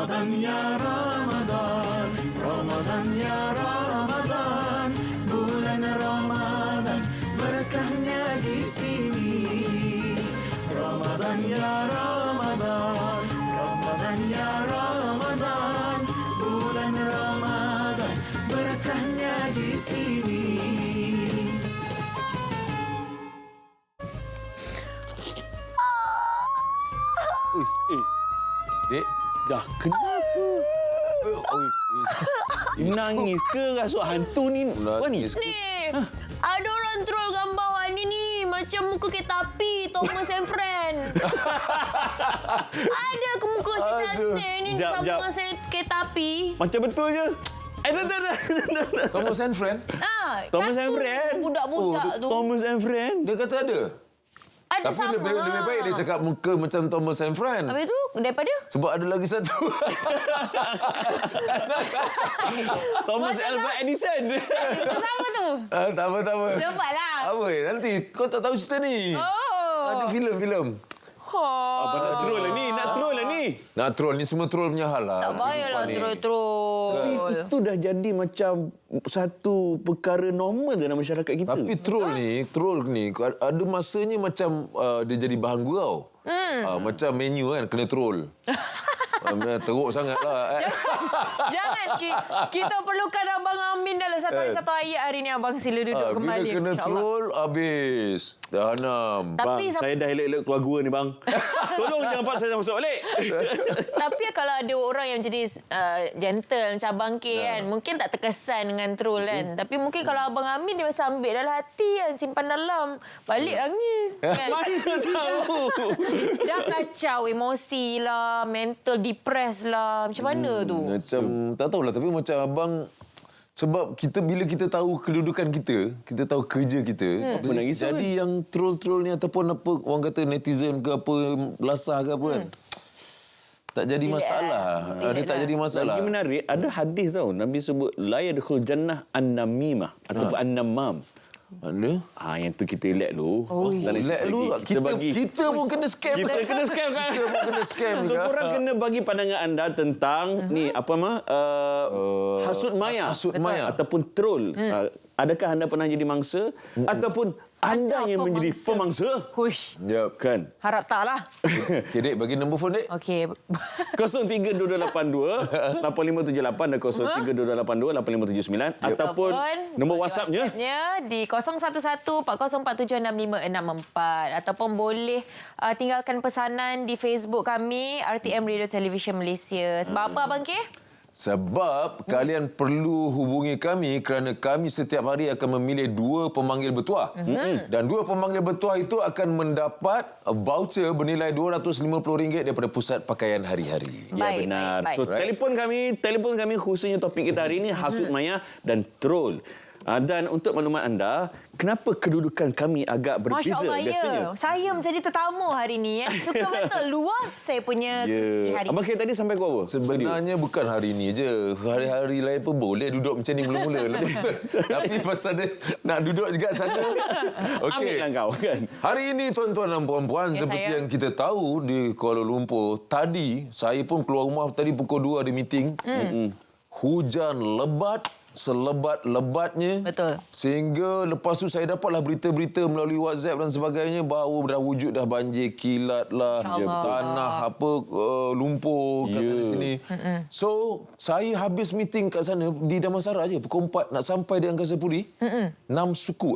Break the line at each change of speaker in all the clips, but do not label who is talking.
Ramadan ya Ramadan, Ramadan ya Ramadan, bulan Ramadan berkahnya di sini. Ramadan ya Ramadan, Ramadan ya Ramadan, bulan Ramadan berkahnya di sini.
Dek,
Dah kenapa? Nangis ke rasuk hantu ni? Apa ni?
Ni, ada orang troll gambar Wani ni macam muka kereta api Thomas and Friend. Ada ke muka macam cantik ni
Jap,
sama
jap.
dengan kereta api?
Macam betul je. Tak.
Thomas and Friend?
Thomas and
satu
Friend.
Budak-budak tu.
Thomas and Friend.
Dia kata ada.
Ada
Tapi
sama.
lebih baik dia cakap muka macam Thomas and Friend.
Habis tu, daripada?
Sebab ada lagi satu.
Thomas Alva Edison.
Itu sama tu.
Tak apa.
Cepatlah.
Apa nanti kau tak tahu cerita ni.
Oh.
Ada filem.
Apa nak troll lah ni? Nak troll lah ni.
Nak troll ni semua troll punya hal lah.
Tak payahlah
Kehidupan ni.
troll-troll.
Tapi itu dah jadi macam satu perkara normal dalam masyarakat kita.
Tapi troll ni ada masanya macam dia jadi bahan gurau. Macam menu kan kena troll. Teruk sangatlah.
Jangan. Kita perlukan Abang Amin dalam satu hari satu ayat hari ni. Abang sila duduk kembali.
Bila kena
InsyaAllah.
troll, habis. Dah enam.
Bang,
Tapi
saya dah elok-elok keluar gua ni, bang. Tolong jangan paksa saya masuk balik.
Tapi kalau ada orang yang jadi gentle macam Abang K kan, mungkin tak terkesan dengan troll kan. Tapi mungkin kalau Abang Amin dia macam ambil dalam hati kan, simpan dalam, balik nangis. Kan?
Mana tahu.
Dah kacau emosi lah, mental depressed lah. Macam mana tu?
Macam tak tahulah tapi macam abang sebab bila kita tahu kedudukan kita tahu kerja kita.
Apa nak risau
Jadi yang troll-troll ni ataupun apa orang kata netizen ke apa lasah ke apa kan. Tak jadi masalah. Dia tak jadi masalah.
Lagi menarik, ada hadis tau. Nabi sebut la yadkhul jannah an-namimah ataupun an-namam.
Ada?
Yang tu kita relax dulu.
Relax dulu. Kita pun kena scam.
Kita kena scam kan?
Kita pun kena scam
So,
juga.
korang kena bagi pandangan anda tentang ni apa hasud maya.
Hasud maya.
Ataupun troll. Adakah anda pernah jadi mangsa ataupun anda yang menjadi pemangsa?
Hush.
Yep.
Kan?
Harap tak lah.
Okay, Dek, bagi nombor phone, Dek.
Okey.
032282 8578 dan 032282 8579 ataupun nombor WhatsApp-nya
di 011404765664 ataupun boleh tinggalkan pesanan di Facebook kami RTM Radio Television Malaysia. Sebab apa Abang K?
Sebab kalian perlu hubungi kami kerana kami setiap hari akan memilih 2 pemanggil bertuah. Dan 2 pemanggil bertuah itu akan mendapat voucher bernilai RM250 daripada Pusat Pakaian Hari-Hari.
Ya,
Baik,
benar.
baik, baik.
So telefon kami khususnya topik kita hari ini hasud maya dan troll. Dan untuk maklumat anda, kenapa kedudukan kami agak berbeza
Masya Allah,
biasanya?
ya. Saya menjadi tetamu hari ini. Suka betul. Luas saya punya hari.
Abang Khair tadi sampai pukul apa?
Sebenarnya bukan hari ini je. Hari-hari lain pun boleh duduk macam ni mula-mula. Tapi pasal dia nak duduk juga sana. Okey.
Ambil kau kan?
Hari ini tuan-tuan dan puan-puan,
Ya,
seperti
saya.
yang kita tahu di Kuala Lumpur, tadi saya pun keluar rumah tadi pukul 2 ada meeting. Hujan lebat, selebat-lebatnya.
Betul.
Sehingga lepas tu saya dapatlah berita-berita melalui WhatsApp dan sebagainya bahawa dah wujud dah banjir kilat lah,
InsyaAllah.
tanah apa lumpur kat sana sini. So, saya habis meeting kat sana di Damansara je pukul 4 nak sampai di Angkasa Puri. 6.10.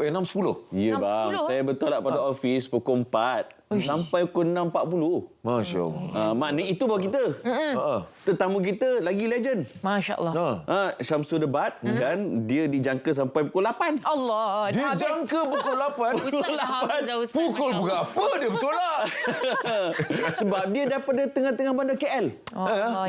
Ya bang,
6.10,
saya betul tak pada office pukul 4 sampai pukul 6.40.
Masya Allah.
Maknanya itu bawa kita. Tetamu kita lagi legend.
Masya Allah.
Syamsul Debat kan, dia dijangka sampai pukul 8.
Allah.
Dia
dah habis.
jangka pukul 8.
Ustaz dah habis dah Ustaz.
Pukul berapa dia betul lah.
Sebab dia daripada tengah-tengah bandar KL.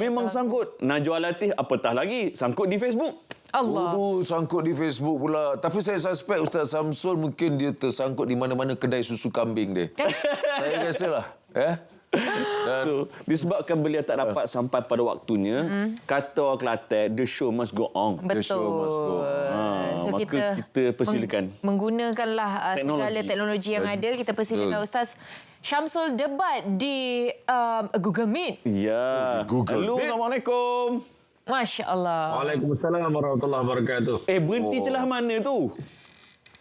Memang sangkut. Najwa Latif apatah lagi sangkut di Facebook.
Allah.
Sangkut di Facebook pula. Tapi saya suspek Ustaz Samsul mungkin dia tersangkut di mana-mana kedai susu kambing dia. Saya rasalah.
So, disebabkan beliau tak dapat sampai pada waktunya, kata orang Kelantan, the show must go on.
The show must go.
Maka kita persilakan.
Menggunakanlah segala teknologi yang ada. Kita persilakan Ustaz Syamsul debat di Google Meet.
Ya.
Google
Halo,
Meet.
Assalamualaikum.
Masya Allah.
Waalaikumsalam warahmatullahi wabarakatuh.
Berhenti celah mana tu?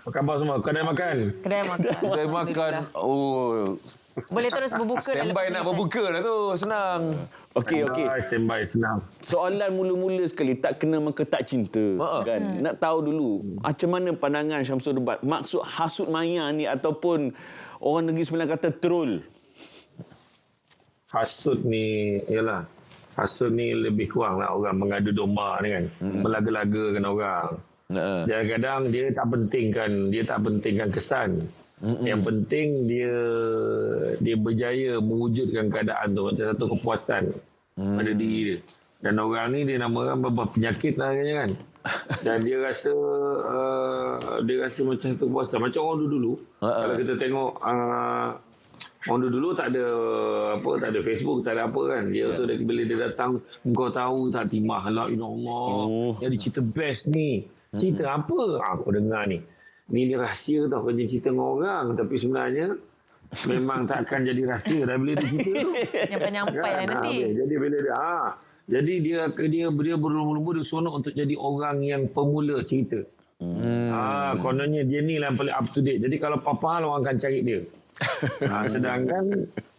Apa khabar semua? Kedai makan.
Kedai makan.
Kita makan. Oh,
Boleh terus berbuka.
standby nak berbuka dah tu. Senang.
Okey.
Standby senang.
Soalan mula-mula sekali, tak kena maka tak cinta. Kan? Nak tahu dulu, macam mana pandangan Syamsul debat? Maksud hasut maya ni ataupun orang Negeri Sembilan kata troll?
Hasut ni, ialah. Hasut ni lebih kurang lah orang mengadu domba ni kan. Melaga-lagakan orang. Kadang-kadang dia tak pentingkan kesan. Yang penting dia berjaya mewujudkan keadaan tu macam satu kepuasan pada diri dia. Dan orang ni dia namakan penyakit lah kan. Dan dia rasa macam satu kepuasan macam orang dulu. Kalau kita tengok orang dulu tak ada Facebook, tak ada apa kan. Dia tu bila dia datang, kau tahu tak timah la ilah Allah. Jadi cerita best ni. Cerita apa? Aku dengar ni. Ni rahsia tau, kau cerita dengan orang. Tapi sebenarnya memang tak akan jadi rahsia dah bila dia cerita tu.
Nyampai lah nanti.
Jadi bila dia berlumba-lumba dia seronok untuk jadi orang yang pemula cerita. Kononnya dia ni lah yang paling up to date. Jadi kalau apa-apa orang akan cari dia.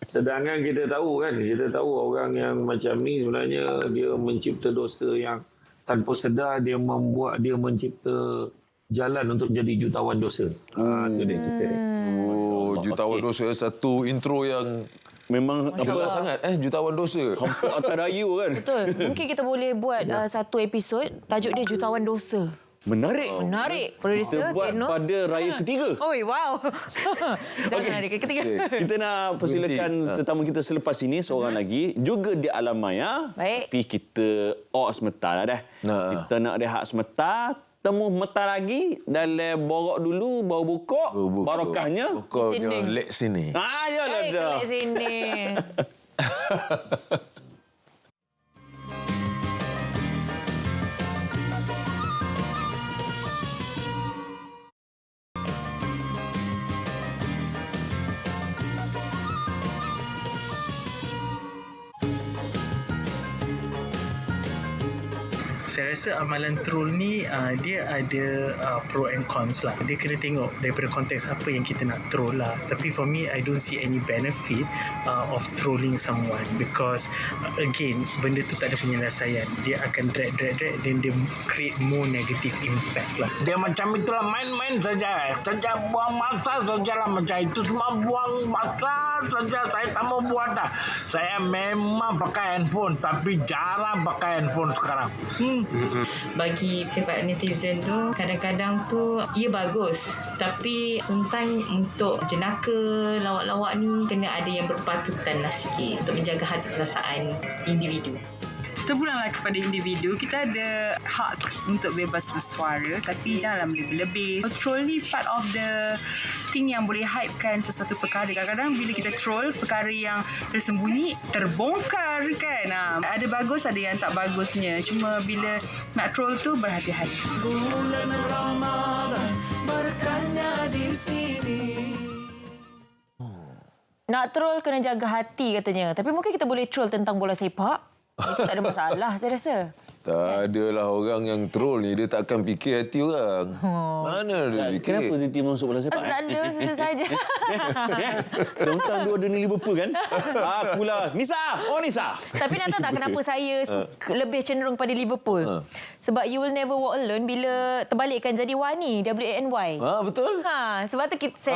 Sedangkan kita tahu orang yang macam ni sebenarnya dia mencipta dosa yang tanpa sedar dia mencipta jalan untuk jadi jutawan dosa. Itu dia kita.
Oh, jutawan dosa. Satu intro yang
Memang
apa sangat jutawan dosa.
Hampir atas raya kan.
Betul. Mungkin kita boleh buat satu episod tajuk dia Jutawan Dosa.
Menarik.
Menarik. Producer
Kita buat
Teno.
pada raya ketiga.
Oi, wow. Jangan hari ketiga.
Kita nak persilakan tetamu kita selepas ini seorang lagi juga di alam maya.
Baik.
Tapi kita sebentar lah dah. Kita nak rehat sebentar. Temu sebentar lagi dalam borok dulu baru buka. Barokahnya.
Kau
Sini.
jangan lek sini.
Yalah
Hey,
dah.
kat sini.
Saya rasa amalan troll ni dia ada pro and cons lah. Dia kena tengok daripada konteks apa yang kita nak troll lah. Tapi for me, I don't see any benefit of trolling someone because again, benda tu tak ada penyelesaian. Dia akan drag then dia create more negative impact lah.
Dia macam itulah, main-main saja buang masa saja lah, macam itu semua buang masa saja. Saya tak mau buat dah. Saya memang pakai handphone tapi jarang pakai handphone sekarang.
Bagi pihak netizen tu kadang-kadang tu ia bagus, tapi sometimes untuk jenaka lawak-lawak ni kena ada yang berpatutan lah sikit untuk menjaga hati perasaan individu.
Terpulanglah kepada individu. Kita ada hak untuk bebas bersuara, tapi janganlah lebih-lebih. Troll ni part of the thing yang boleh hypekan sesuatu perkara. Kadang-kadang bila kita troll, perkara yang tersembunyi terbongkar kan. Ada bagus, ada yang tak bagusnya. Cuma bila nak troll tu berhati-hati.
Bulan Ramadan, berkahnya di sini.
Nak troll kena jaga hati katanya. Tapi mungkin kita boleh troll tentang bola sepak. Itu tak ada masalah saya rasa.
Tak adalah orang yang troll ni, dia tak akan fikir hati orang. Mana dia fikir?
Kenapa Siti masuk bola sepak?
Tak ada, saja.
Tentang dua ni Liverpool kan? Akulah. Nisa! Oh, Nisa!
Tapi nak tahu tak kenapa saya lebih cenderung pada Liverpool? Sebab You Will Never Walk Alone bila terbalikkan jadi Wani, W-A-N-Y.
Betul.
Sebab tu kita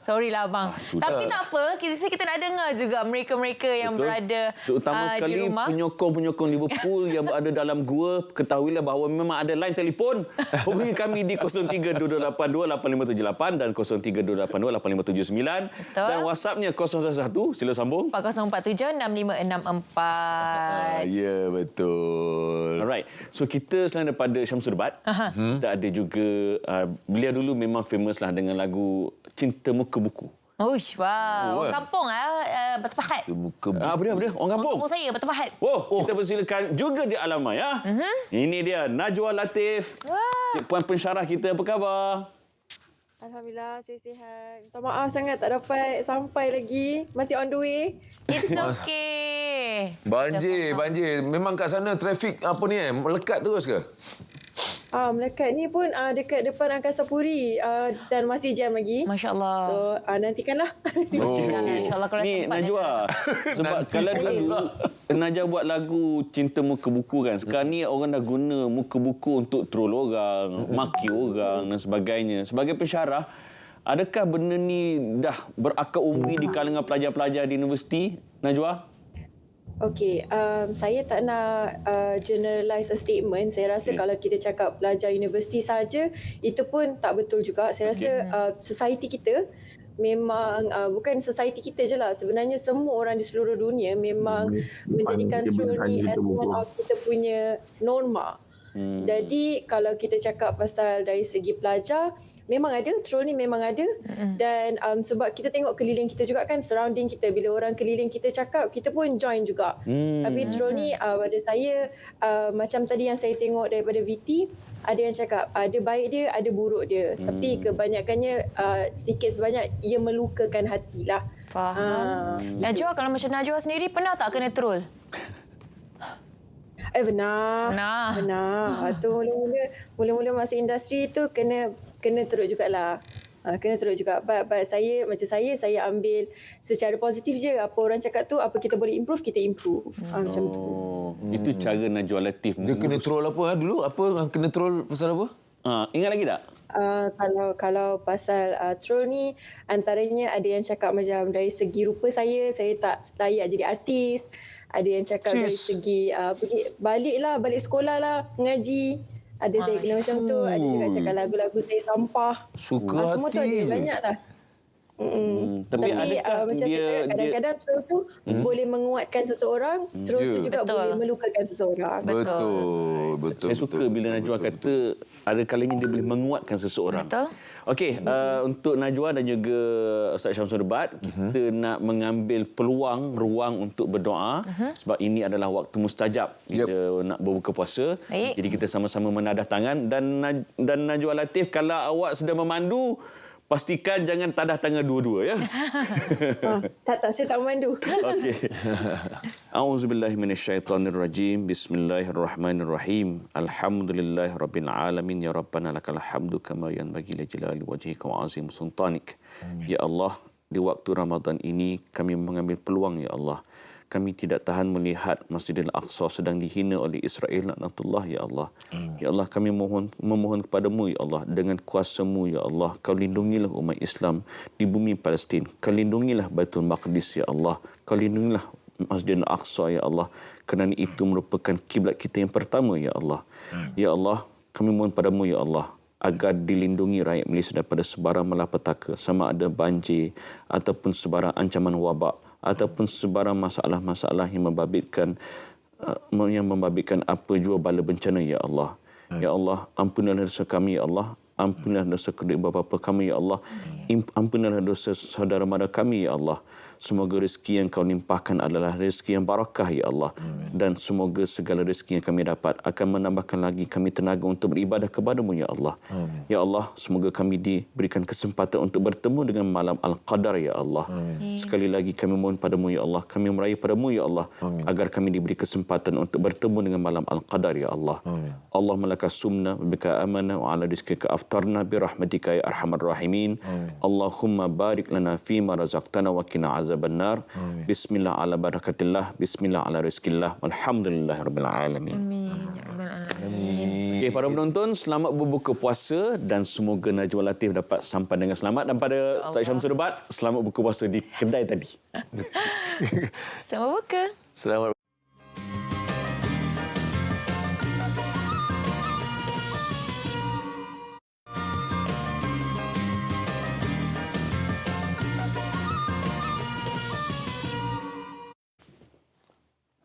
sorry lah abang. Tapi tak apa, kita nak dengar juga mereka-mereka yang berada
terutama sekali
di rumah.
penyokong-penyokong Liverpool yang berada dalam gua, ketahuilah bahawa memang ada line telefon. Hubungi kami di 0322828578 dan 0322828579 dan WhatsAppnya 011 sila sambung
40476564.
Ya, betul.
Alright. So kita selain daripada Syamsul Debat, kita ada juga beliau dulu memang famous lah dengan lagu Cinta Muka Buku.
Uish, wow.
Oh,
Kampung bertepahat.
Muka
Apa dia? Orang kampung?
Kampung saya bertepahat.
Kita persilakan juga di Alamai ya. Ini dia Najwa Latif. Puan pensyarah kita, apa khabar?
Alhamdulillah, saya sihat. Minta maaf sangat tak dapat sampai lagi. Masih on the way.
It's okay.
Banjir. Memang kat sana trafik apa ni melekat terus ke?
Melekat ni pun dekat depan Angkasa Puri dan masih jam lagi.
Masya Allah.
So, nantikanlah.
InsyaAllah kalau
Ni
sempat.
Najwa, sebab kalau dulu Najwa buat lagu Cinta Muka Buku kan. Sekarang ni orang dah guna muka buku untuk troll orang, maki orang dan sebagainya. Sebagai pensyarah, adakah benda ni dah berakar umbi di kalangan pelajar-pelajar di universiti, Najwa?
Okey, saya tak nak generalize a statement. Saya rasa kalau kita cakap pelajar universiti saja, itu pun tak betul juga. Saya rasa society kita memang bukan society kita je lah. Sebenarnya semua orang di seluruh dunia memang menjadikan troll ni as one of kita punya norma. Jadi kalau kita cakap pasal dari segi pelajar, memang ada, troll ni memang ada. Dan sebab kita tengok keliling kita juga kan, surrounding kita. Bila orang keliling kita cakap, kita pun join juga. Tapi troll ni pada saya, macam tadi yang saya tengok daripada VT, ada yang cakap ada baik dia, ada buruk dia. Tapi kebanyakannya sikit sebanyak ia melukakan hatilah.
Faham. Najwa, kalau macam Najwa sendiri, pernah tak kena troll?
Benar. Tu mula-mula masuk industri tu kena teruk jugalah. Kena teruk juga. But saya ambil secara positif je. Apa orang cakap tu, apa kita boleh improve, kita improve. Macam tu.
Itu cara Najwa Latif.
Dia kena troll apa dulu? Apa kena troll pasal apa?
Ingat lagi tak?
Kalau pasal troll ni, antaranya ada yang cakap macam dari segi rupa saya tak layak jadi artis. Ada yang cakap dari segi balik sekolah lah, mengaji. Ada saya kena macam tu. Ada juga cakap lagu-lagu saya sampah.
Suka hati.
Semua tu ada, banyak lah.
Tapi adakah
macam
dia
kadang-kadang troll tu boleh menguatkan seseorang, troll tu juga boleh melukakan seseorang.
Betul.
Saya suka bila Najwa kata ada kalanya dia boleh menguatkan seseorang.
Betul.
Okey, untuk Najwa dan juga Ustaz Syamsul Debat, kita nak mengambil ruang untuk berdoa sebab ini adalah waktu mustajab kita nak berbuka puasa.
Baik.
Jadi kita sama-sama menadah tangan dan Najwa Latif, kalau awak sedang memandu, pastikan jangan tadah tangan dua-dua ya.
Tak, saya tak memandu.
Okey. A'udzubillahi minasyaitonirrajim. Bismillahirrahmanirrahim. Alhamdulillahirabbil alamin ya rabbana lakal hamdu kama yanbaghi li jalali wajhika wa azim sultanik. Ya Allah, di waktu Ramadan ini kami mengambil peluang ya Allah. Kami tidak tahan melihat Masjidil Aqsa sedang dihina oleh Israel, laknatullah ya Allah. Ya Allah, kami memohon kepadamu ya Allah, dengan kuasa-Mu ya Allah, Kau lindungilah umat Islam di bumi Palestin. Kau lindungilah Baitul Maqdis ya Allah. Kau lindungilah Masjidil Aqsa ya Allah, kerana itu merupakan kiblat kita yang pertama ya Allah. Ya Allah, kami mohon padamu ya Allah agar dilindungi rakyat Malaysia daripada sebarang malapetaka, sama ada banjir ataupun sebarang ancaman wabak ataupun sebarang masalah-masalah yang membabitkan apa jua bala bencana ya Allah. Ya Allah, ampunilah dosa kami ya Allah. Ampunilah dosa kedua bapa kami ya Allah. Ampunilah dosa saudara mara kami ya Allah. Semoga rezeki yang Kau limpahkan adalah rezeki yang barakah ya Allah. Dan semoga segala rezeki yang kami dapat akan menambahkan lagi kami tenaga untuk beribadah kepada-Mu ya Allah. Ya Allah, semoga kami diberikan kesempatan untuk bertemu dengan malam Al-Qadar ya Allah. Sekali lagi kami mohon padamu ya Allah, kami meraih padamu ya Allah, agar kami diberi kesempatan untuk bertemu dengan malam Al-Qadar ya Allah. Allahumma laka sumna bika amana wa ala rizqika aftarna bi rahmatika ya arhamar rahimin. Allahumma barik lana fima razaqtana wa qina azaban nar. Bismillah ala barakatillah, bismillah ala rizqillah, walhamdulillahirabbil alamin. Okey, para penonton, selamat berbuka puasa dan semoga Najwa Latif dapat sampai dengan selamat, dan pada Ustaz Syamsul Debat, selamat berbuka puasa di kedai tadi.
Selamat buka.
Selamat.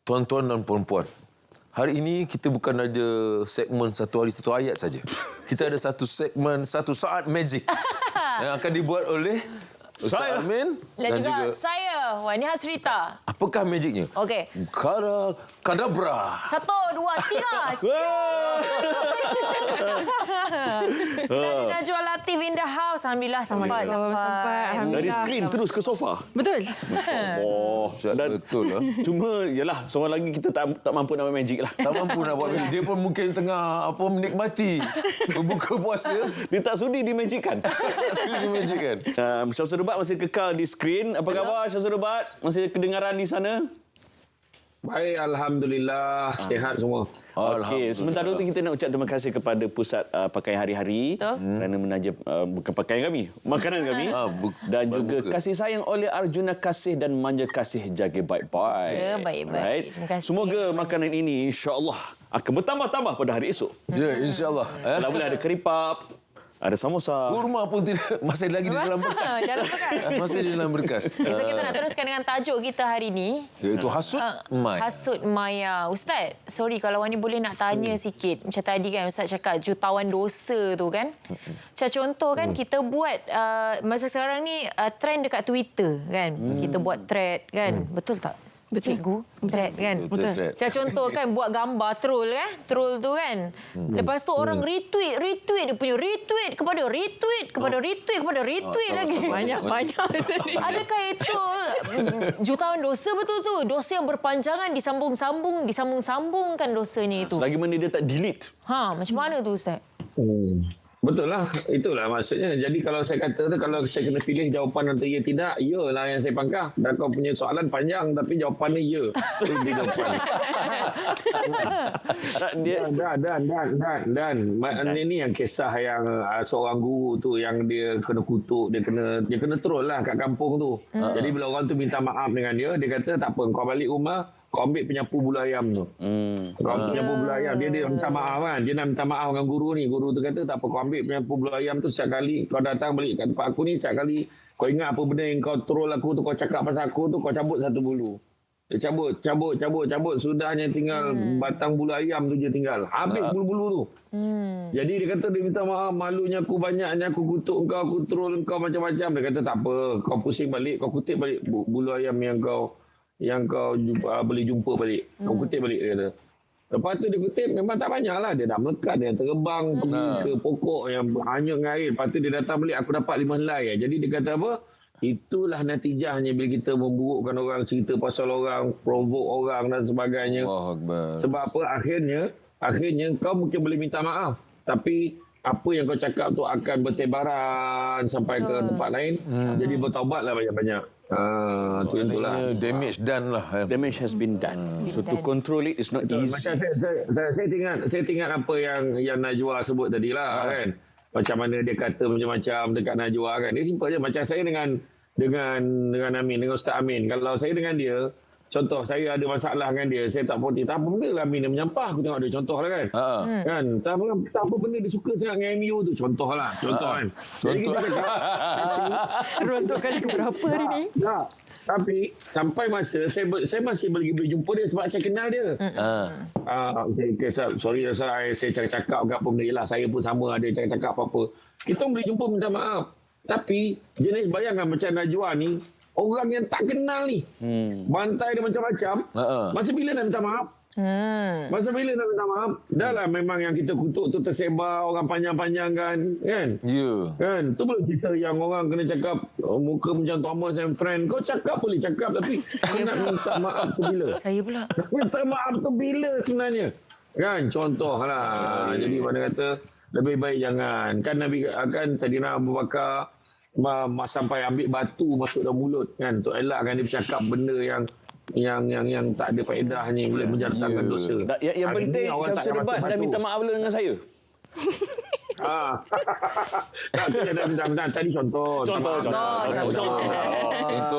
Tuan-tuan dan puan-puan, hari ini kita bukan ada segmen satu hari satu ayat saja. Kita ada satu segmen satu saat magic yang akan dibuat oleh Ustaz Amin
dan juga saya. Wah, ini Hasrita.
Apakah magicnya?
Okey.
Kadabra.
1, 2, 3. Dan Najwa Latif in the house. Alhamdulillah sampai.
Dari skrin terus ke sofa.
Betul.
Oh, dan
Betul lah.
cuma yalah seorang lagi kita tak mampu nak main magic lah.
Tak mampu nak buat magic. Dia pun mungkin tengah menikmati berbuka puasa.
Dia tak sudi dimagickan.
Dia magic kan.
Syamsul Rubat masih kekal di skrin. Apa khabar Syamsul Rubat? Masih kedengaran di sana?
Baik, Alhamdulillah. Sihat semua.
Okey, sementara itu kita nak ucap terima kasih kepada Pusat Pakaian Hari-Hari kerana menaja bukan pakaian kami, makanan kami dan juga kasih sayang oleh Arjuna Kasih dan Manja Kasih jaga baik-baik.
Ya, baik-baik.
Right?
Terima kasih.
Semoga makanan ini insya-Allah akan bertambah-tambah pada hari esok.
Ya, insya-Allah.
Kalau boleh ada keripap, ada samosa.
Kurma pun tidak, masih lagi di dalam berkas.
Dalam berkas.
Masih di dalam berkas.
Okay, so kita nak teruskan dengan tajuk kita hari ni.
Iaitu hasut Mai.
Hasut Maya. Ustaz, sorry kalau Wani boleh nak tanya sikit. Macam tadi kan Ustaz cakap jutawan dosa tu kan. Macam contoh kan kita buat masa sekarang ni trend dekat Twitter kan. Kita buat thread kan. Betul tak?
Betul.
Cikgu, thread kan.
Betul.
Macam contoh kan buat gambar troll kan. Troll tu kan. Lepas tu orang retweet dia punya retweet kepada retweet lagi.
Banyak.
Adakah itu jutawan dosa betul tu? Dosa yang berpanjangan disambung-sambungkan dosanya itu.
Lagi mana dia tak delete.
Macam mana tu Ustaz?
Betul lah. Itulah maksudnya. Jadi kalau saya kata tu, kalau saya kena pilih jawapan antara ya tidak, ya lah yang saya pangkah. Dan kau punya soalan panjang tapi jawapannya ya. Itu dia jawapan. Dan ini yang kisah yang seorang guru tu yang dia kena kutuk, dia kena troll lah kat kampung tu. Jadi bila orang tu minta maaf dengan dia kata tak apa, kau balik rumah, kau ambil penyapu bulu ayam tu. Kau penyapu bulu ayam. Dia minta maaf kan. Dia nak minta maaf dengan guru ni. Guru tu kata tak apa, kau ambil penyapu bulu ayam tu setiap kali kau datang balik kat tempat aku ni, setiap kali kau ingat apa benda yang kau troll aku tu, kau cakap pasal aku tu, kau cabut satu bulu. Dia cabut. Sudahnya tinggal batang bulu ayam tu je tinggal. Habis bulu-bulu tu. Jadi dia kata dia minta maaf, malunya aku banyaknya aku kutuk kau, aku troll kau macam-macam. Dia kata tak apa, kau pusing balik, kau kutip balik bulu ayam yang kau boleh jumpa balik. Kau kutip balik, dia kata. Lepas tu dia kutip, memang tak banyak lah. Dia dah melekat, dia terbang pergi ke pokok yang hanyut dengan air. Lepas tu dia datang balik, aku dapat 5 helai. Jadi dia kata apa? Itulah natijahnya bila kita memburukkan orang, cerita pasal orang, provoke orang dan sebagainya. Sebab apa? Akhirnya kau mungkin boleh minta maaf. Tapi apa yang kau cakap tu akan bertebaran sampai ke tempat lain. Jadi bertaubatlah banyak-banyak. Tu itulah.
Damage done lah.
Damage has been done. So to control it is not easy.
Macam saya ingat apa yang Najwa sebut tadi lah kan. Macam mana dia kata macam-macam dekat Najwa kan. Dia simple je. Macam saya dengan Amin, dengan Ustaz Amin. Kalau saya dengan dia, contoh saya ada masalah dengan dia, saya tak poti. Tak apa benda lah Amin dia menyampah. Aku tengok dia contoh lah kan. Kan? Tak apa benda dia suka sangat dengan MU tu. Contoh lah. Contoh kan. Jadi kita cakap.
Rontok kali keberapa hari ni?
Tak. Tapi sampai masa saya masih boleh jumpa dia sebab saya kenal dia. Okay, sorry saya cakap apa benda lah. Saya pun sama ada cakap apa-apa. Kita boleh jumpa minta maaf. Tapi jenis bayangkan macam Najwa ni, orang yang tak kenal ni. Bantai dia macam-macam. Masa bila nak minta maaf? Masa bila nak minta maaf? Dah lah memang yang kita kutuk tu tersebar, orang panjang-panjang kan.
Ya.
Kan? Tu belum cerita yang orang kena cakap muka macam Thomas and Friend. Kau cakap boleh cakap tapi nak minta maaf tu bila?
Saya pula.
Minta maaf tu bila sebenarnya? Kan? Contoh lah. Jadi mana kata lebih baik jangan. Kan Nabi akan Saidina Abu Bakar sampai ambil batu masuk dalam mulut kan untuk elakkan dia bercakap benda yang tak ada faedahnya, boleh menjatuhkan dosa.
Yang penting Syamsul Rubat dan minta maaf dulu dengan saya.
Tak, saya dah minta tadi contoh.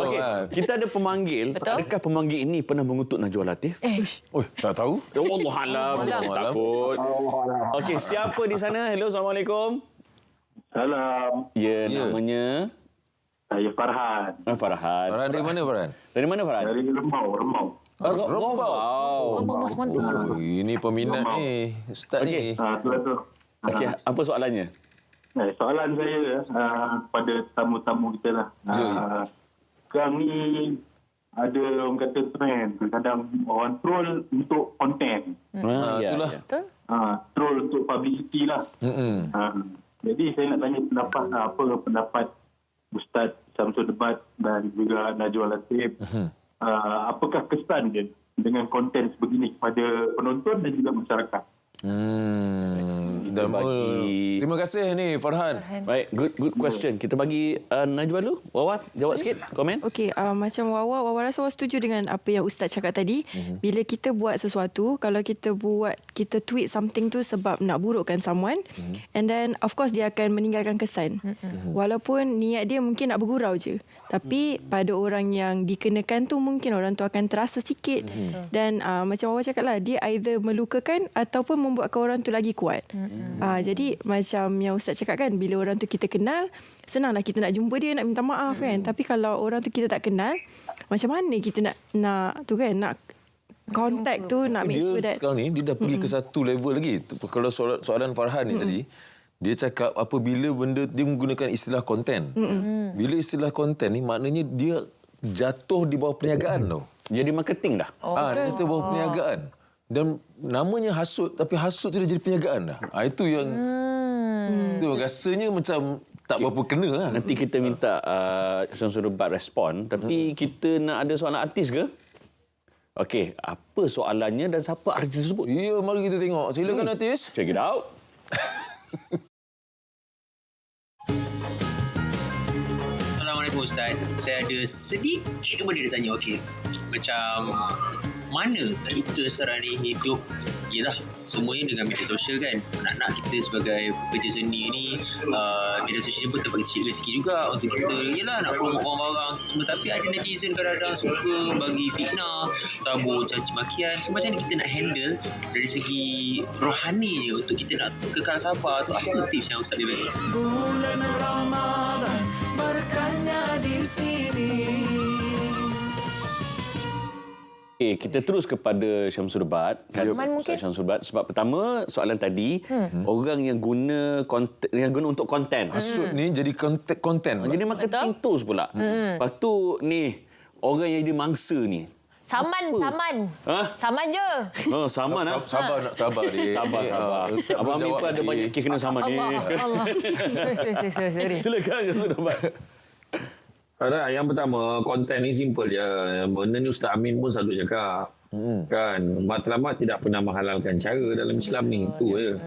Okey, kita ada pemanggil.
Betul?
Adakah pemanggil ini pernah mengutuk Najwa Latif?
Tak tahu.
Allah alam. Takut. Okey, siapa di sana? Hello, Assalamualaikum.
Salam.
Ya, namanya?
Saya Farhan.
Farhan.
Farhan dari mana, Farhan?
Dari mana, Farhan?
Dari Rembau.
Rembau.
Mas mantap.
Ini peminat ni. Ustaz ni.
Tu.
Okey, apa soalannya?
Soalan saya pada tamu-tamu kita lah. Sekarang ni ada orang kata trend. Kadang orang troll untuk konten.
Itulah.
Betul?
Troll untuk publicity lah. Jadi saya nak tanya pendapat apa pendapat Ustaz Syamsul Debat dan juga Najwa Latif. Apakah kesan dia dengan konten sebegini kepada penonton dan juga masyarakat?
Dan terima kasih ni Farhan.
Baik, good question. Kita bagi Najwa dulu. Wawa, jawab sikit, komen.
Okey, macam Wawa rasa Wawa setuju dengan apa yang Ustaz cakap tadi. Bila kita buat sesuatu, kalau kita tweet something tu sebab nak burukkan someone, and then of course dia akan meninggalkan kesan. Walaupun niat dia mungkin nak bergurau je. Tapi pada orang yang dikenakan tu mungkin orang tu akan terasa sikit. Dan macam Wawa cakap lah, dia either melukakan ataupun membuatkan orang tu lagi kuat. Jadi macam yang Ustaz cakap kan, bila orang tu kita kenal, senanglah kita nak jumpa dia, nak minta maaf kan. Tapi kalau orang tu kita tak kenal, macam mana kita nak tu kan, nak contact tu, nak make sure that
sekarang ni dia dah pergi ke satu level lagi. Kalau soalan Farhan ni tadi, dia cakap apabila benda dia menggunakan istilah konten. Bila istilah konten ni maknanya dia jatuh di bawah perniagaan tau.
Jadi marketing dah.
Dia jatuh bawah perniagaan. Dan namanya hasut, tapi hasut tu dah jadi perniagaan dah. Itu yang tu rasanya macam tak berapa kena lah.
Nanti kita minta Syamsul Debat respon. Tapi kita nak ada soalan artis ke? Okey, apa soalannya dan siapa artis tersebut?
Ya, mari kita tengok. Silakan artis.
Check it out.
Assalamualaikum Ustaz. Saya ada sedikit benda nak tanya. Okey. Macam mana kita sekarang ni hidup, yelah semuanya dengan media sosial kan. Nak kita sebagai pekerja seni ni, media sosial ni pun tempat kita rezeki juga untuk kita, yelah nak promote barang-barang semua. Tapi ada netizen kadang-kadang suka bagi fitnah, tabur caci makian. So macam mana kita nak handle dari segi rohani je untuk kita nak kekal sabar tu? Apa tips yang Ustaz dia bagi?
Bulan Ramadan berkahnya di sini.
Okay, kita terus kepada Syamsul Debat.
Mungkin
Syamsul Debat. Sebab pertama, soalan tadi, orang yang guna konten, yang guna untuk konten.
Hasut ni jadi konten.
Jadi marketing tools pula. Lepas tu ni, orang yang jadi mangsa ni.
Saman. Saman je.
Oh, saman ah.
Sabar dia.
Sabar. Abang Amir pun ada banyak kes kena saman ni.
Allah.
Silakan Syamsul Debat.
Yang pertama, konten ni simple je. Benda ni Ustaz Amin pun selalu cakap. Kan, matlamat tidak pernah menghalalkan cara dalam Islam ni. Itu je.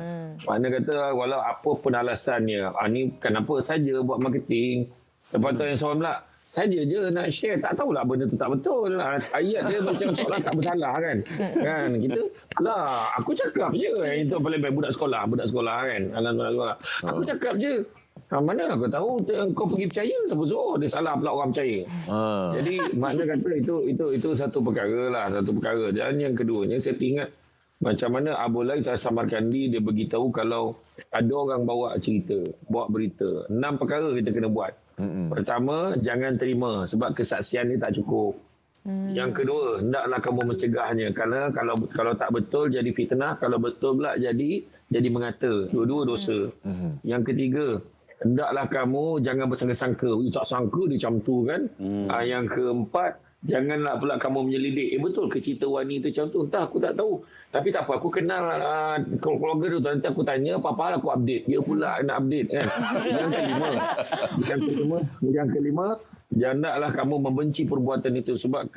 Mana kata, walau apa pun alasannya, ni kenapa saja buat marketing. Lepas tu yang soalan pula, saja je nak share. Tak tahulah benda tu tak betul. Ayat dia macam soalan tak bersalah kan. Kan, kita, lah, aku cakap je. Itu paling baik budak sekolah kan. Alam budak sekolah. Aku cakap je. Mana aku tahu kau pergi percaya, siapa suruh dia salah pula orang percaya. Jadi makna kata itu satu perkara lah, satu perkara. Dan yang keduanya saya ingat macam mana Abu Lai Samarkandi dia beritahu kalau ada orang bawa cerita, bawa berita, 6 perkara kita kena buat. Pertama, jangan terima sebab kesaksian ni tak cukup. Yang kedua, hendaklah kamu mencegahnya kerana kalau tak betul jadi fitnah, kalau betul pula jadi mengata. Dua-dua dosa. Yang ketiga, hendaklah kamu jangan bersangka-sangka. Tak sangka dia macam tu kan. Yang keempat, janganlah pula kamu menyelidik. Betul ke cerita Wani tu macam tu? Entah, aku tak tahu. Tapi tak apa, aku kenal keluarga tu. Nanti aku tanya, apa-apa aku update. Dia pula nak update kan. Yang kelima, janganlah kamu membenci perbuatan itu. Sebab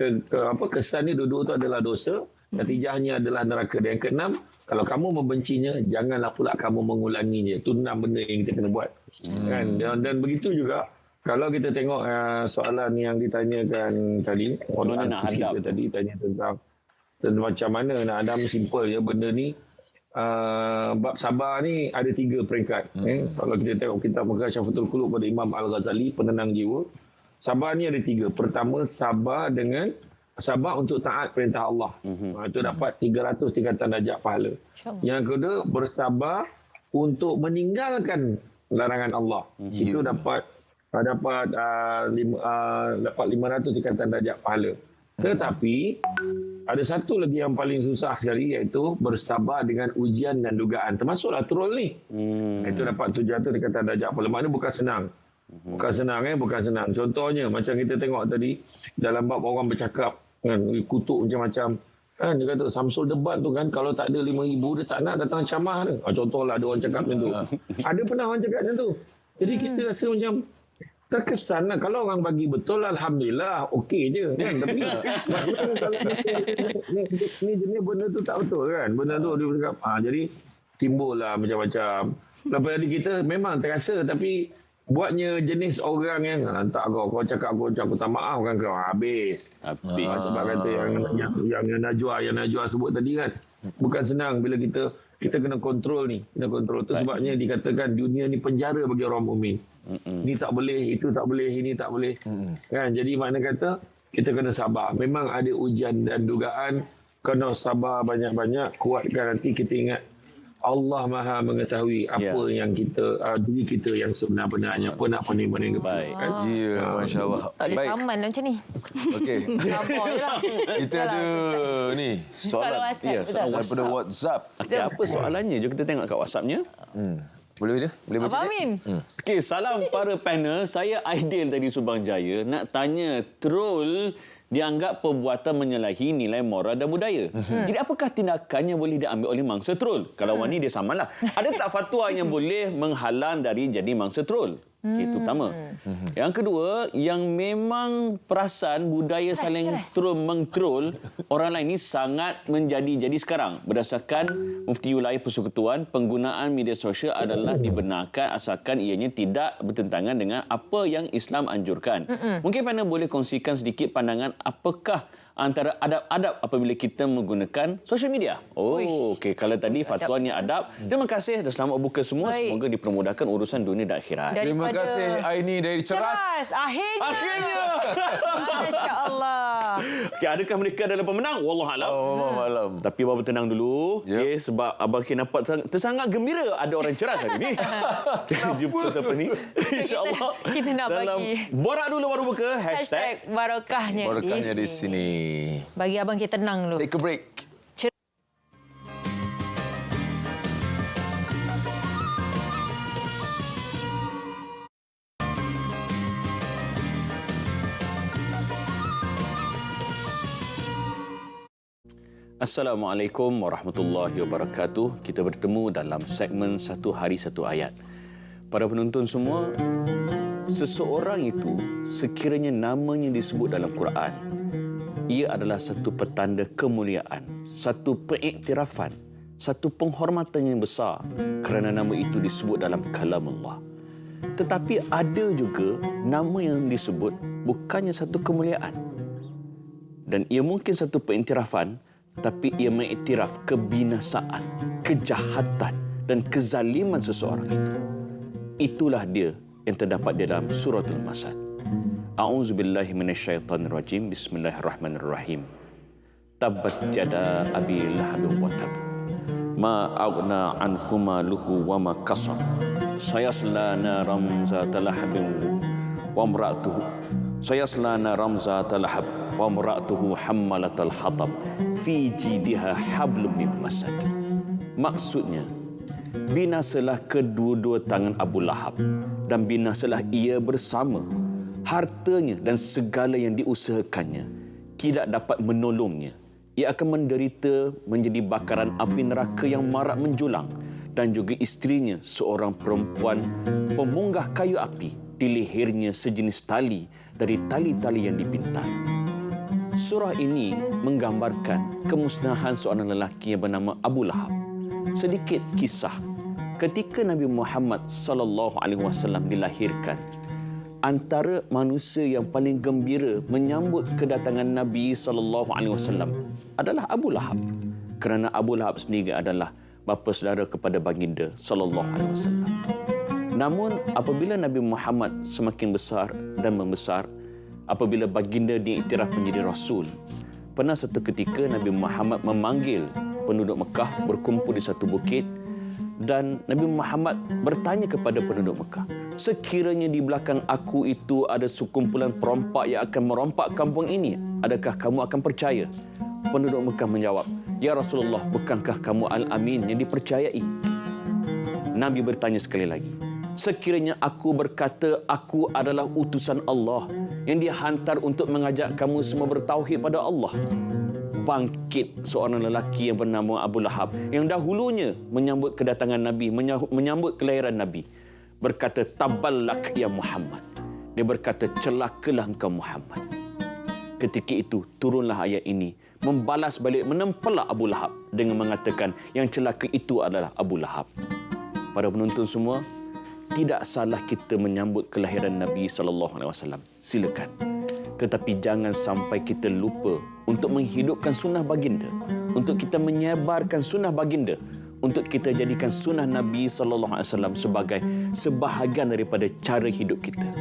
kesan ni dua-dua tu adalah dosa. Natijahnya adalah neraka. Dan yang keenam, kalau kamu membencinya, janganlah pula kamu mengulanginya. Itu 6 benda yang kita kena buat. Kan? Dan begitu juga, kalau kita tengok soalan yang ditanyakan tadi, orang nak hadap tadi tanya tentang macam mana nak hadap, simple je benda ni. Bab sabar ni ada 3 peringkat. Kalau kita tengok kitab Megah Syafatul Qulub pada Imam Al-Ghazali, penenang jiwa. Sabar ni ada 3. Pertama, sabar untuk taat perintah Allah. Itu dapat 300 tingkatan darjat pahala. Yang kedua, bersabar untuk meninggalkan larangan Allah. Itu dapat 500 tingkatan darjat pahala. Tetapi ada satu lagi yang paling susah sekali, iaitu bersabar dengan ujian dan dugaan. Termasuklah troll ni. Itu dapat 700 tingkatan darjat pahala. Maknanya bukan senang. Bukan senang bukan senang. Contohnya macam kita tengok tadi dalam bab orang bercakap kan, kutuk macam-macam. Kan dia kata Samsul debat tu kan kalau tak ada 5,000 dia tak nak datang ceramah dia. Contohlah ada orang cakap macam tu. Ada pernah orang cakap macam tu. Jadi kita rasa macam terkesan lah. Kalau orang bagi betul, alhamdulillah, okey je kan. Tapi kalau ni jenis benda tu tak betul kan. Benda tu dia bercakap. Jadi timbullah macam-macam. Lepas tadi kita memang terasa tapi buatnya jenis orang yang tak kau cakap aku tak maaf kan kau habis. Sebab kata yang Najwa sebut tadi kan. Bukan senang bila kita kena kontrol ni. Kena kontrol tu sebabnya dikatakan dunia ni penjara bagi orang mukmin. Ni tak boleh, itu tak boleh, ini tak boleh. Kan? Jadi makna kata kita kena sabar. Memang ada ujian dan dugaan, kena sabar banyak-banyak, kuatkan nanti kita ingat Allah Maha mengetahui apa yang kita diri kita yang sebenar-benarnya pun nak pening-pening
baik.
Kan?
Ya, masya-Allah.
Tak boleh aman macam ni.
Okey.
Sabar je lah.
Kita ada ni
Soalan WhatsApp,
Ya, soalan
daripada WhatsApp.
Okey, apa soalannya? Jom kita tengok kat WhatsApp-nya.
Boleh dia? Boleh baca
Abang
dia?
Amin.
Okey, salam para panel. Saya Aidil dari Subang Jaya. Nak tanya, troll dianggap perbuatan menyalahi nilai moral dan budaya. Jadi apakah tindakan yang boleh diambil oleh mangsa troll? Kalau wani dia samalah. Ada tak fatwa yang boleh menghalang dari jadi mangsa troll? Itu pertama. Yang kedua, yang memang perasan budaya saling mengtroll orang lain ini sangat menjadi sekarang. Berdasarkan Mufti Wilayah Persekutuan, penggunaan media sosial adalah dibenarkan asalkan ianya tidak bertentangan dengan apa yang Islam anjurkan. Mungkin panel boleh kongsikan sedikit pandangan apakah antara adab-adab apabila kita menggunakan social media. Okey. Kalau tadi fatwanya adab. Terima kasih dan selamat buka semua. Semoga dipermudahkan urusan dunia dan akhirat.
Terima kasih Aini dari Ceras.
Akhirnya. Masya-Allah.
Okey, adakah mereka adalah pemenang? Wallahualam.
Wallahualam.
Tapi Abang tenang dulu. Okey, sebab Abang nampak tersangat gembira ada orang Ceras hari ni. Jumpa siapa ni? InsyaAllah.
Kita nak
dalam
bagi
borak dulu baru buka.
Hashtag barokahnya.
Barakahnya di sini.
Bagi abang kita tenang dulu.
Take a break.
Assalamualaikum warahmatullahi wabarakatuh. Kita bertemu dalam segmen Satu Hari Satu Ayat. Para penonton semua, seseorang itu sekiranya namanya disebut dalam Quran, ia adalah satu petanda kemuliaan, satu pengiktirafan, satu penghormatan yang besar kerana nama itu disebut dalam kalam Allah. Tetapi ada juga nama yang disebut bukannya satu kemuliaan. Dan ia mungkin satu pengiktirafan, tapi ia mengiktiraf kebinasaan, kejahatan dan kezaliman seseorang itu. Itulah dia yang terdapat di dalam suratul Masad. A'udzubillahi minasyaitonirrajim. Bismillahirrahmanirrahim. Tabbat yada abi lahabin wa tab. Ma aghna anhu maluhu wa ma kasab. Sayasla naram zata lahabin wa imra'atuhu. Sayasla naram zata lahab wa imra'atuhu hammalatal hatab fi jidha hablum min masad. Maksudnya, binasalah kedua-dua tangan Abu Lahab dan binasalah ia bersama. Hartanya dan segala yang diusahakannya tidak dapat menolongnya. Ia akan menderita menjadi bakaran api neraka yang marak menjulang, dan juga isterinya seorang perempuan pemunggah kayu api, di lehernya sejenis tali dari tali-tali yang dipintal. Surah ini menggambarkan kemusnahan seorang lelaki yang bernama Abu Lahab. Sedikit kisah. Ketika Nabi Muhammad SAW dilahirkan, antara manusia yang paling gembira menyambut kedatangan Nabi SAW adalah Abu Lahab. Kerana Abu Lahab sendiri adalah bapa saudara kepada baginda SAW. Namun apabila Nabi Muhammad semakin besar dan membesar, apabila baginda diiktiraf menjadi Rasul, pernah satu ketika Nabi Muhammad memanggil penduduk Mekah berkumpul di satu bukit, dan Nabi Muhammad bertanya kepada penduduk Mekah, sekiranya di belakang aku itu ada sekumpulan perompak yang akan merompak kampung ini, adakah kamu akan percaya? Penduduk Mekah menjawab, Ya Rasulullah, bukankah kamu Al-Amin yang dipercayai? Nabi bertanya sekali lagi, sekiranya aku berkata aku adalah utusan Allah yang dihantar untuk mengajak kamu semua bertauhid pada Allah. Bangkit seorang lelaki yang bernama Abu Lahab yang dahulunya menyambut kedatangan Nabi, menyambut kelahiran Nabi. Berkata, taballak ya Muhammad. Dia berkata, celakalah engkau Muhammad. Ketika itu turunlah ayat ini, membalas balik, menempelak Abu Lahab dengan mengatakan yang celaka itu adalah Abu Lahab. Para penonton semua, tidak salah kita menyambut kelahiran Nabi SAW. Silakan. Tetapi jangan sampai kita lupa untuk menghidupkan sunnah baginda, untuk kita menyebarkan sunnah baginda, untuk kita jadikan sunnah Nabi SAW sebagai sebahagian daripada cara hidup kita.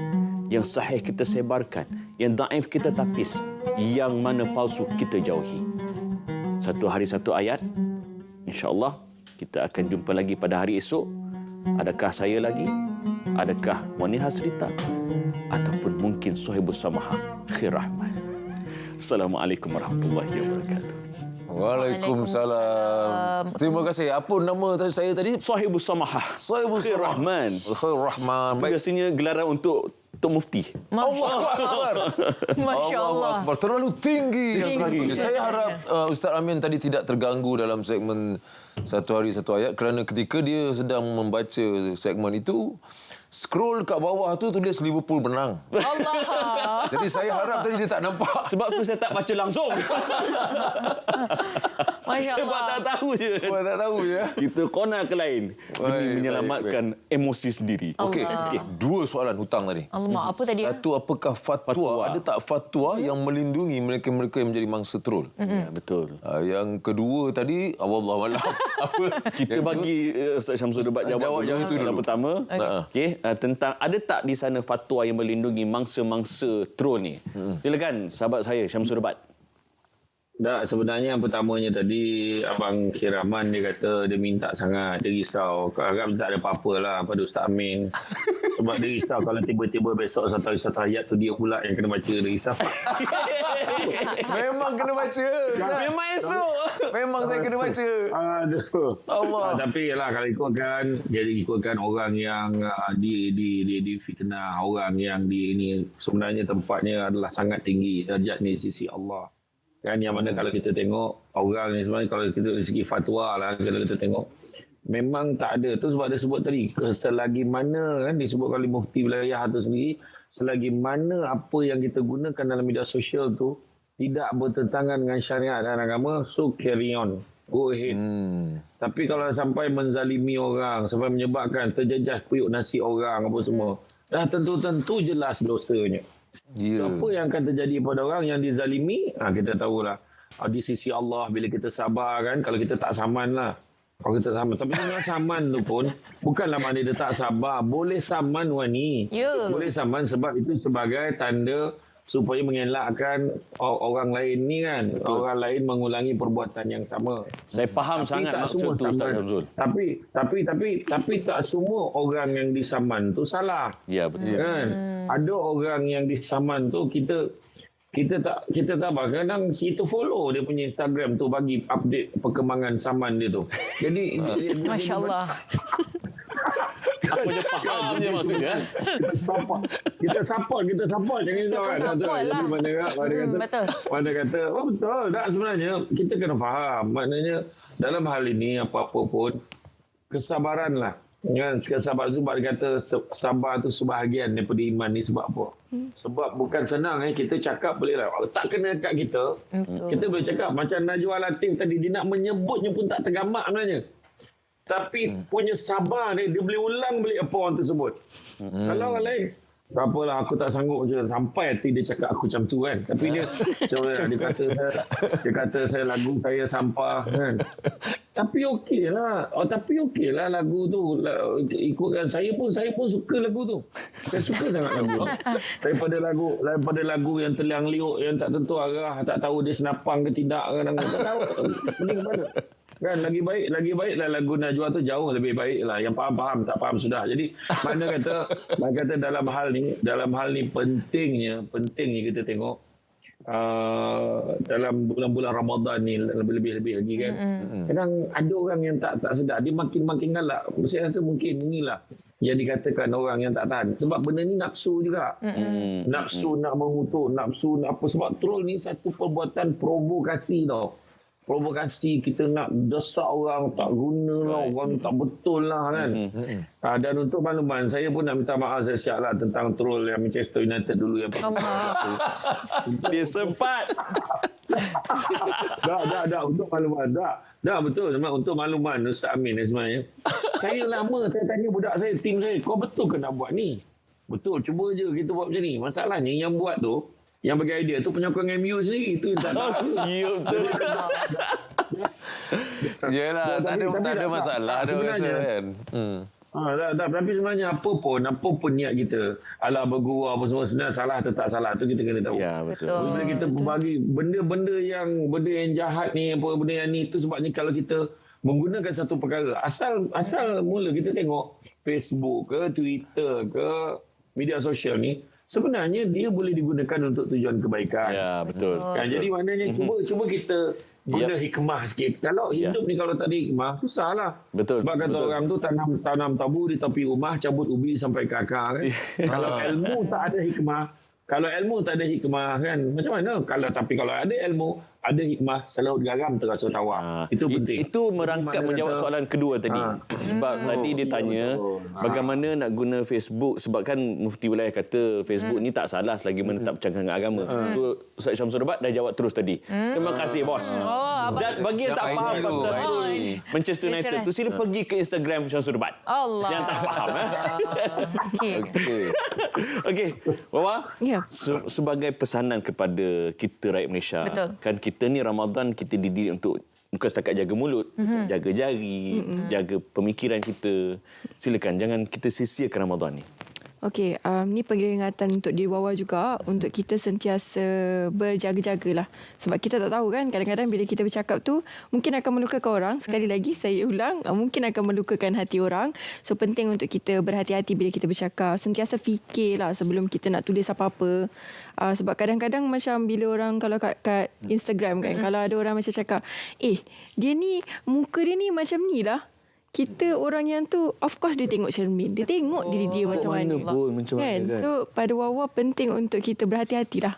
Yang sahih kita sebarkan, yang daif kita tapis, yang mana palsu kita jauhi. Satu hari satu ayat. InsyaAllah kita akan jumpa lagi pada hari esok. Adakah saya lagi? Adakah Wani Hasrita? Ataupun mungkin Suhaibus Samahah Khair Rahman. Assalamualaikum warahmatullahi wabarakatuh.
Waalaikumsalam. Terima kasih. Apa nama saya tadi?
Suhaibus Samahah
Suhaibus
Khair Rahman.
Khair Rahman.
Biasanya gelaran untuk Mufti.
Allahu Akbar.
Masya Allah.
Akbar. Terlalu tinggi. Saya harap Ustaz Amin tadi tidak terganggu dalam segmen Satu Hari Satu Ayat kerana ketika dia sedang membaca segmen itu, scroll kat bawah tu tulis Liverpool menang.
Allah.
Jadi saya harap tadi dia tak nampak.
Sebab tu saya tak baca langsung.
Masya
Sebab
Allah.
tak tahu je.
Sebab tak tahu ya.
Kita corner ke lain demi menyelamatkan emosi sendiri.
Okey, dua soalan hutang tadi.
Alamak, apa tadi?
Satu, apakah fatwa, ada tak fatwa yang melindungi mereka-mereka yang menjadi mangsa troll?
Ya, betul.
Yang kedua tadi, wallahualam. Apa?
Kita bagi Ustaz Syamsul Debat jawab
yang itu dulu.
Yang pertama, okey, tentang ada tak di sana fatwa yang melindungi mangsa-mangsa troll ni? Silakan sahabat saya Syamsul Debat.
Tak, sebenarnya yang pertamanya tadi Abang Kiraman dia kata dia minta sangat, dia risau. Harap tak ada apa-apa lah pada Ustaz Amin. Sebab dia risau kalau tiba-tiba besok satu ayat tu dia pula yang kena baca, dia risau.
Memang kena baca.
Memang esok.
Memang saya kena baca.
Aduh.
Allah.
Tapi yalah kalau ikutkan, jadi ikutkan orang yang di fitnah, orang yang di ini sebenarnya tempatnya adalah sangat tinggi darjat ni sisi Allah. Kan yang mana kalau kita tengok orang ni sebenarnya kalau kita dari segi fatwa lah kalau kita tengok memang tak ada tu sebab dia sebut tadi selagi mana kan disebut oleh mufti wilayah tu sendiri selagi mana apa yang kita gunakan dalam media sosial tu tidak bertentangan dengan syariat dan agama, so carry on, go ahead. Tapi kalau sampai menzalimi orang, sampai menyebabkan terjejas puyuk nasi orang apa semua, dah tentu jelas dosanya. Apa yang akan terjadi pada orang yang dizalimi, kita tahulah. Di sisi Allah, bila kita sabar kan, kalau kita tak saman lah. Kalau kita saman. Tapi sebenarnya saman tu pun, bukanlah maknanya dia tak sabar. Boleh saman Wani. Boleh saman sebab itu sebagai tanda supaya mengelakkan orang lain ni kan. Betul. Orang lain mengulangi perbuatan yang sama.
Saya faham sangat maksud tu Ustaz Syamsul.
Tapi tak semua orang yang disaman tu salah.
Ya, betul.
Kan? Ada orang yang disaman tu kita tak kadang kita follow dia punya Instagram tu bagi update perkembangan saman dia tu. Jadi
Masya-Allah.
Apa je faham je maksudnya.
Kita support jangan risau kan. Jadi mana kata oh betul tak, sebenarnya kita kena faham maknanya dalam hal ini apa-apa pun kesabaranlah. Kan sabar sebab dia kata sabar tu sebahagian daripada iman ni sebab apa? Sebab bukan senang kita cakap boleh lah. Tak kena kat kita. Kita boleh cakap macam Najwa Latif tadi dia nak menyebutnya pun tak tergamak sebenarnya. Tapi punya sabar dia boleh ulang balik apa orang tersebut. Kalau orang lain tak apalah aku tak sanggup je sampai hati dia cakap aku macam tu kan. Tapi dia kata saya lagu saya sampah kan. Tapi okeylah. Lagu tu ikutkan saya pun suka lagu tu. Saya suka sangat lagu tu. Daripada lagu yang terliang liuk yang tak tentu arah, tak tahu dia senapang ke tidak kan. Tak tahu. Mending mana? Kan lagi baiklah lagu Najwa tu jauh lebih baik lah. Yang faham tak faham sudah. Jadi mana kata dalam hal ni pentingnya kita tengok dalam bulan-bulan Ramadan ni lebih-lebih lagi kan. Kadang ada orang yang tak sedar dia makin galak. Saya rasa mungkin inilah
yang dikatakan orang yang tak tahan. Sebab benda ni nafsu juga. Nafsu nak mengutuk, nafsu nak apa. Sebab troll ni satu perbuatan provokasi tau. Provokasi, kita nak desak orang, tak guna lah, orang tak betul lah kan. Dan untuk makluman, saya pun nak minta maaf saya siap lah tentang troll yang Manchester United dulu yang
Dia sempat.
Dah untuk makluman. Dah betul. Untuk makluman Ustaz Amin sebenarnya. Saya lama saya tanya budak saya, tim saya, kau betul ke nak buat ni? Betul, cuba je kita buat macam ni. Masalahnya yang buat tu, yang bagi idea tu penyokong MU sendiri. Itu yang tak tahu.
Siap betul.
Yelah, tak ada masalah. Ada rasa kan.
Tapi sebenarnya apa pun niat kita, ala bergurau apa semua, sebenarnya salah atau tak salah tu kita kena tahu.
Ya, betul.
Bila kita bagi benda yang jahat ni, apa benda yang ni tu, sebabnya kalau kita menggunakan satu perkara, asal mula kita tengok Facebook ke Twitter ke media sosial ni, sebenarnya dia boleh digunakan untuk tujuan kebaikan.
Ya, betul.
Kan, jadi maknanya cuba kita guna hikmah sikit. Kalau hidup ni kalau tak ada hikmah, susahlah.
Betul.
Sebab kata orang tu tanam tabu di tepi rumah, cabut ubi sampai ke akar kan. Kalau ilmu tak ada hikmah kan, macam mana? Kalau ada ilmu, ada hikmah, selalu garam terasa tawar. Itu penting.
Itu merangkap menjawab soalan kedua tadi. Sebab tadi dia tanya bagaimana nak guna Facebook, sebab kan Mufti Wilayah kata Facebook ni tak salah selagi mana tak bercakap dengan agama. So Ustaz Syamsul Debat dah jawab terus tadi. Terima kasih bos. Dan bagi yang tak faham pasal Manchester United tu, sila pergi ke Instagram Syamsul Debat.
Allah.
Yang tak faham. Okey. Wawa, sebagai pesanan kepada kita rakyat Malaysia.
Betul.
Kan kita ni Ramadan kita dididik untuk bukan setakat jaga mulut, jaga jari, jaga pemikiran kita. Silakan, jangan kita sia-siakan Ramadan ni.
Okey, ni peringatan untuk diri Wawa juga, untuk kita sentiasa berjaga-jagalah. Sebab kita tak tahu kan, kadang-kadang bila kita bercakap tu mungkin akan melukakan orang. Sekali lagi saya ulang, mungkin akan melukakan hati orang. So penting untuk kita berhati-hati bila kita bercakap. Sentiasa fikirlah sebelum kita nak tulis apa-apa. Sebab kadang-kadang macam bila orang kalau kat Instagram kan, kalau ada orang macam cakap, dia ni muka dia ni macam ni lah. Kita orang yang tu, of course dia tengok cermin. Dia tengok diri dia macam mana. Kan? So pada Wawa penting untuk kita berhati-hatilah.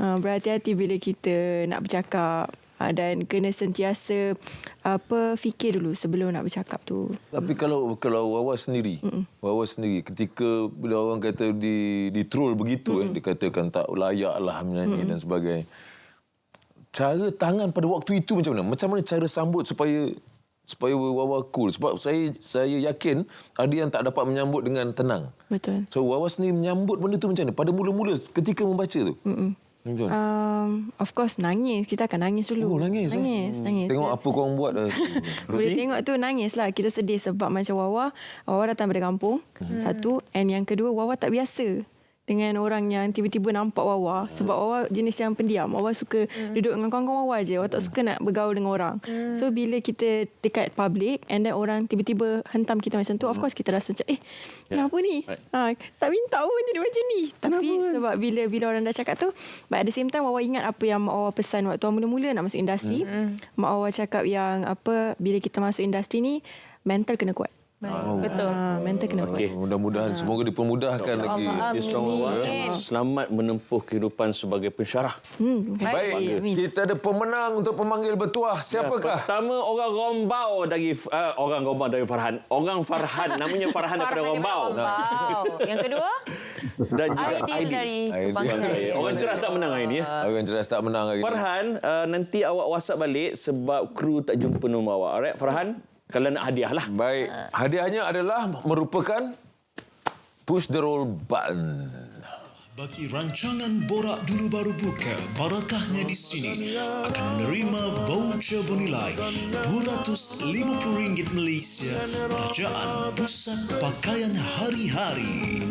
Berhati-hati bila kita nak bercakap. Dan kena sentiasa fikir dulu sebelum nak bercakap tu.
Tapi kalau Wawa sendiri, ketika bila orang kata di troll begitu, dikatakan tak layak lah menyanyi dan sebagainya. Cara tangan pada waktu itu macam mana? Macam mana cara sambut supaya Wawa cool? Sebab saya yakin ada yang tak dapat menyambut dengan tenang.
Betul.
So Wawa sendiri menyambut benda tu macam mana? Pada mula-mula ketika membaca tu. Macam mana?
Of course nangis. Kita akan nangis dulu.
Nangis. Tengok apa korang buat.
Boleh tengok tu nangis lah. Kita sedih sebab macam Wawa datang dari kampung. Satu. And yang kedua, Wawa tak biasa dengan orang yang tiba-tiba nampak Wawa. Sebab Wawa jenis yang pendiam. Wawa suka duduk dengan kawan-kawan Wawa je. Wawa tak suka nak bergaul dengan orang. So bila kita dekat public and then orang tiba-tiba hentam kita macam tu, of course kita rasa macam kenapa ni? Tak minta pun jadi macam ni. Tapi sebab bila orang dah cakap tu, but at the same time Wawa ingat apa yang Mak Wawa pesan waktu mula-mula nak masuk industri. Mak Wawa cakap yang bila kita masuk industri ni, mental kena kuat. Betul. Mental kena kuat.
Mudah-mudahan semoga dipermudahkan lagi.
Selamat menempuh kehidupan sebagai pensyarah.
Baik, kita ada pemenang untuk pemanggil bertuah. Siapakah?
Pertama, orang Rombau dari Farhan. Orang Farhan, namanya Farhan daripada Rombau.
Yang kedua?
Dan juga
Aidil dari Subang Jaya.
Orang ceras tak menang hari ni.
Orang ceras tak menang hari ni.
Farhan, nanti awak WhatsApp balik sebab kru tak jumpa nombor awak. Alright, Farhan? Kalau nak hadiah lah.
Baik. Hadiahnya adalah merupakan push the roll button.
Bagi rancangan Borak Dulu Baru Buka, barakahnya di sini akan menerima voucher bernilai RM250 Malaysia kerajaan Pusat Pakaian Hari-Hari.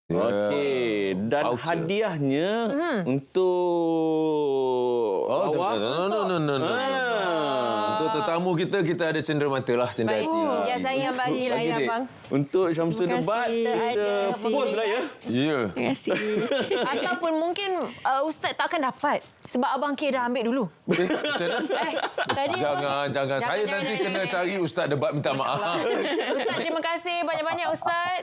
Okey, dan hadiahnya untuk awak.
tetamu kita ada cenderamata lah, cenderati lah.
Ya, saya bagilah ya, bang.
Untuk Syamsul
Terima
debat,
kasih.
kita
Ada.
post lah ya.
Ya.
Terima kasih. Ataupun mungkin Ustaz tak akan dapat sebab Abang K dah ambil dulu.
Macam mana?
Tadi
Jangan. Saya nanti kena cari ustaz debat minta maaf.
Ustaz, terima kasih banyak-banyak Ustaz.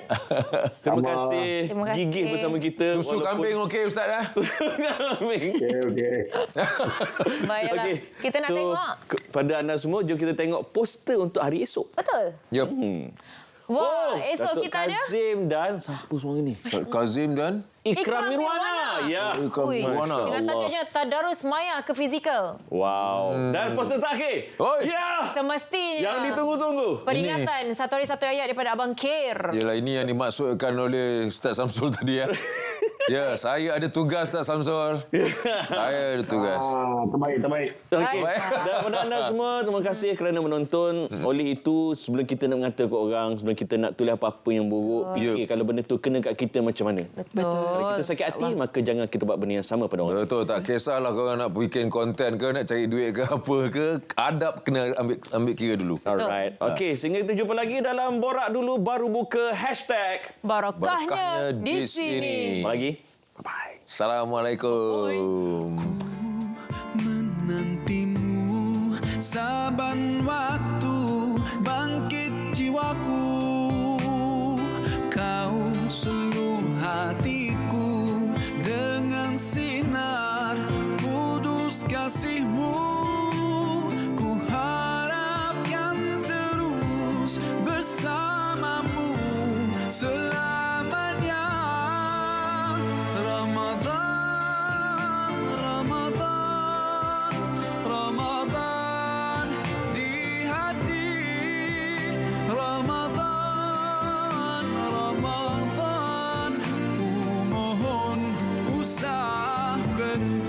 Terima kasih.
Terima kasih.
Gigih bersama kita.
Susu kambing okey ustaz dah?
Kambing.
Okey.
Baiklah.
Okey.
Kita nak tengok.
Pada anda semua, jom kita tengok poster untuk hari esok.
Betul.
Yep.
Wah, esok
Datuk
kita ada
Kazim dan siapa semua ni?
Kazim dan
Ikram Mirwana. Ya.
Ikram
Ui,
Mirwana.
dengan tajuknya Tadarus Maya ke Fizikal.
Wow. Dan poster terakhir.
Oi.
Ya.
Semestinya.
Yang ditunggu-tunggu.
Peringatan satu hari satu ayat daripada Abang Kir.
Yalah, ini yang dimaksudkan oleh Ustaz Samsul tadi ya. Ya, saya ada tugas Ustaz Samsul. Saya ada tugas.
Terbaik.
Okey. Dan kepada anda semua, terima kasih kerana menonton. Oleh itu, sebelum kita nak mengata ke orang, sebelum kita nak tulis apa-apa yang buruk, fikir kalau benda tu kena kat kita macam mana.
Betul.
Kalau kita sakit hati, maka jangan kita buat benda yang sama pada orang.
Betul, tak kisahlah korang nak bikin konten ke, nak cari duit ke apa ke, adab kena ambil kira dulu.
Alright. Okey, sehingga kita jumpa lagi dalam Borak Dulu Baru Buka
Barakahnya di sini.
Apa lagi?
Bye. Assalamualaikum.
Menantimu saban waktu bangkit jiwaku, kau suluh hatiku dengan sinar kudus kasihmu. Ku harapkan terus bersamamu selamanya. Ramadan di hati, Ramadan ku mohon usah pergi.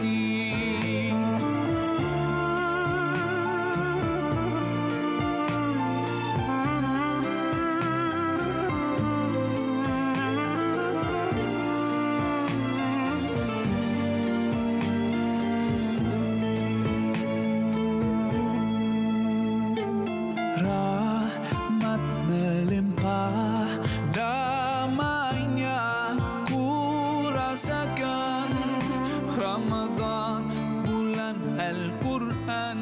Rahmat melimpah, damainya ku rasakan. Ramadan bulan Al-Quran.